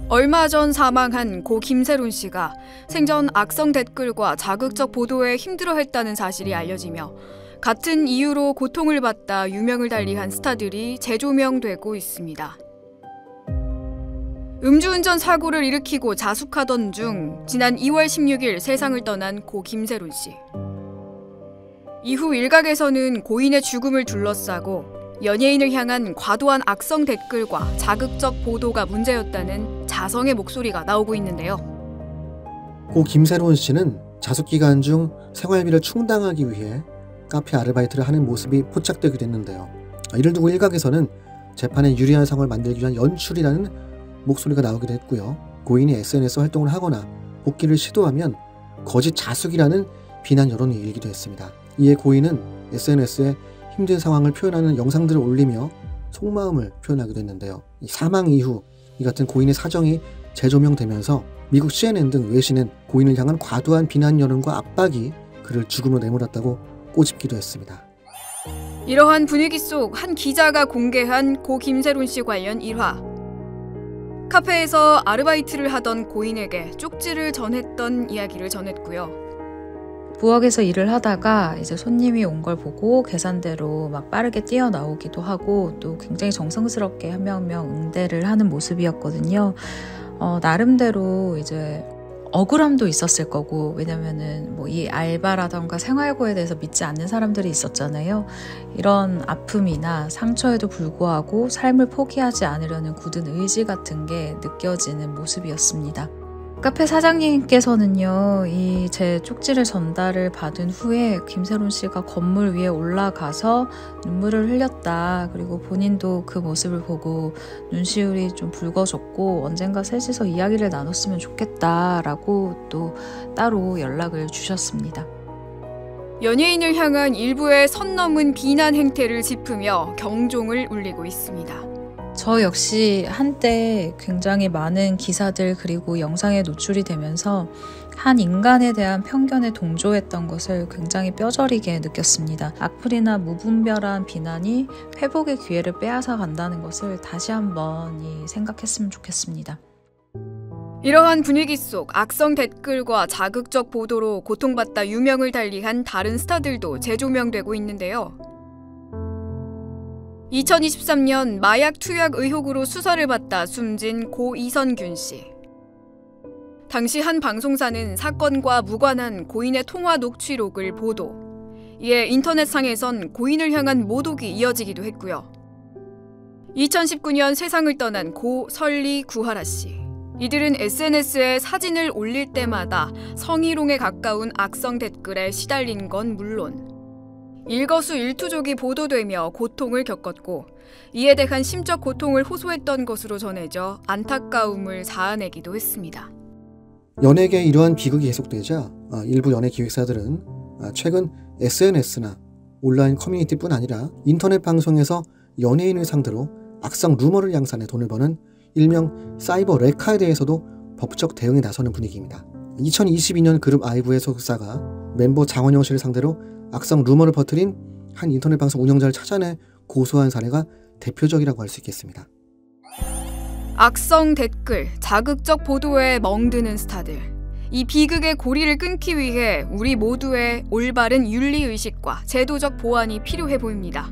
얼마 전 사망한 고 김세론 씨가 생전 악성 댓글과 자극적 보도에 힘들어했다는 사실이 알려지며 같은 이유로 고통을 받다 유명을 달리한 스타들이 재조명되고 있습니다. 음주운전 사고를 일으키고 자숙하던 중 지난 2월 16일 세상을 떠난 고 김세론 씨. 이후 일각에서는 고인의 죽음을 둘러싸고 연예인을 향한 과도한 악성 댓글과 자극적 보도가 문제였다는 자성의 목소리가 나오고 있는데요. 고 김세론 씨는 자숙 기간 중 생활비를 충당하기 위해 카페 아르바이트를 하는 모습이 포착되기도 했는데요. 이를 두고 일각에서는 재판에 유리한 상황을 만들기 위한 연출이라는 목소리가 나오기도 했고요. 고인이 SNS 활동을 하거나 복귀를 시도하면 거짓 자숙이라는 비난 여론이 일기도 했습니다. 이에 고인은 SNS에 힘든 상황을 표현하는 영상들을 올리며 속마음을 표현하기도 했는데요. 이 사망 이후 이 같은 고인의 사정이 재조명되면서 미국 CNN 등 외신은 고인을 향한 과도한 비난 여론과 압박이 그를 죽음으로 내몰았다고 꼬집기도 했습니다. 이러한 분위기 속 한 기자가 공개한 고 김세론 씨 관련 일화. 카페에서 아르바이트를 하던 고인에게 쪽지를 전했던 이야기를 전했고요. 부엌에서 일을 하다가 이제 손님이 온 걸 보고 계산대로 막 빠르게 뛰어나오기도 하고 또 굉장히 정성스럽게 한 명 한 명 응대를 하는 모습이었거든요. 나름대로 이제 억울함도 있었을 거고, 왜냐면은 뭐 이 알바라던가 생활고에 대해서 믿지 않는 사람들이 있었잖아요. 이런 아픔이나 상처에도 불구하고 삶을 포기하지 않으려는 굳은 의지 같은 게 느껴지는 모습이었습니다. 카페 사장님께서는요, 이 제 쪽지를 전달을 받은 후에 김세론 씨가 건물 위에 올라가서 눈물을 흘렸다. 그리고 본인도 그 모습을 보고 눈시울이 좀 붉어졌고 언젠가 셋이서 이야기를 나눴으면 좋겠다라고 또 따로 연락을 주셨습니다. 연예인을 향한 일부의 선 넘은 비난 행태를 짚으며 경종을 울리고 있습니다. 저 역시 한때 굉장히 많은 기사들 그리고 영상에 노출이 되면서 한 인간에 대한 편견에 동조했던 것을 굉장히 뼈저리게 느꼈습니다. 악플이나 무분별한 비난이 회복의 기회를 빼앗아 간다는 것을 다시 한번 생각했으면 좋겠습니다. 이러한 분위기 속 악성 댓글과 자극적 보도로 고통받다 유명을 달리한 다른 스타들도 재조명되고 있는데요. 2023년 마약 투약 의혹으로 수사를 받다 숨진 고 이선균 씨. 당시 한 방송사는 사건과 무관한 고인의 통화 녹취록을 보도. 이에 인터넷상에선 고인을 향한 모독이 이어지기도 했고요. 2019년 세상을 떠난 고 설리 구하라 씨. 이들은 SNS에 사진을 올릴 때마다 성희롱에 가까운 악성 댓글에 시달린 건 물론 일거수일투족이 보도되며 고통을 겪었고 이에 대한 심적 고통을 호소했던 것으로 전해져 안타까움을 자아내기도 했습니다. 연예계에 이러한 비극이 계속되자 일부 연예 기획사들은 최근 SNS나 온라인 커뮤니티뿐 아니라 인터넷 방송에서 연예인을 상대로 악성 루머를 양산해 돈을 버는 일명 사이버 레카에 대해서도 법적 대응에 나서는 분위기입니다. 2022년 그룹 아이브의 소속사가 멤버 장원영 씨를 상대로 악성 루머를 퍼뜨린 한 인터넷 방송 운영자를 찾아내 고소한 사례가 대표적이라고 할 수 있겠습니다. 악성 댓글, 자극적 보도에 멍드는 스타들. 이 비극의 고리를 끊기 위해 우리 모두의 올바른 윤리의식과 제도적 보완이 필요해 보입니다.